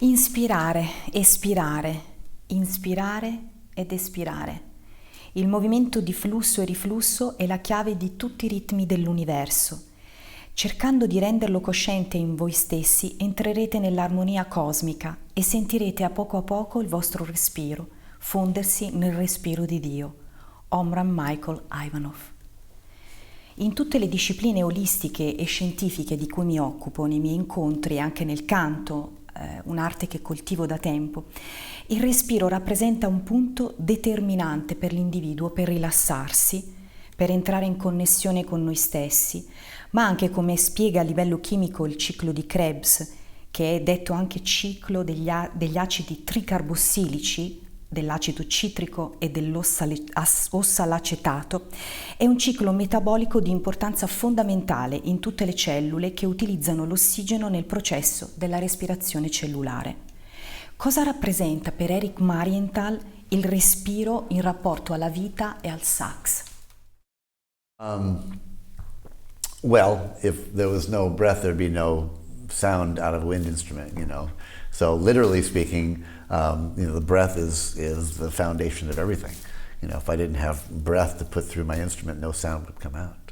Inspirare, espirare, inspirare ed espirare. Il movimento di flusso e riflusso è la chiave di tutti i ritmi dell'universo. Cercando di renderlo cosciente in voi stessi, entrerete nell'armonia cosmica e sentirete a poco il vostro respiro fondersi nel respiro di Dio. Omraam Michael Ivanov. In tutte le discipline olistiche e scientifiche di cui mi occupo, nei miei incontri e anche nel canto, un'arte che coltivo da tempo, il respiro rappresenta un punto determinante per l'individuo per rilassarsi, per entrare in connessione con noi stessi, ma anche, come spiega a livello chimico il ciclo di Krebs, che è detto anche ciclo degli acidi tricarbossilici, dell'acido citrico e dell'ossalacetato, è un ciclo metabolico di importanza fondamentale in tutte le cellule che utilizzano l'ossigeno nel processo della respirazione cellulare. Cosa rappresenta per Eric Marienthal il respiro in rapporto alla vita e al sax? Well, if there was no breath, there'd be no sound out of a wind instrument, you know. So literally speaking, the breath is the foundation of everything. You know, if I didn't have breath to put through my instrument, no sound would come out.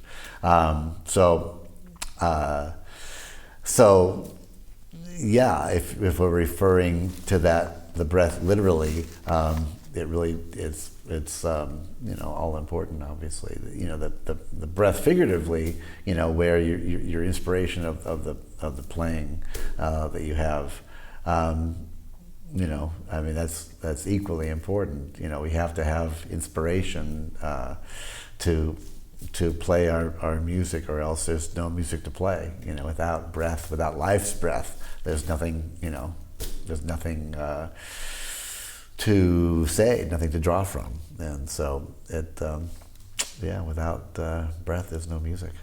Yeah, if we're referring to that, the breath literally, it really it's all important. Obviously, the breath figuratively, where your inspiration of the playing that you have. That's equally important. We have to have inspiration to play our music, or else there's no music to play. Without breath, without life's breath, there's nothing. There's nothing to say, nothing to draw from, and so without breath, there's no music.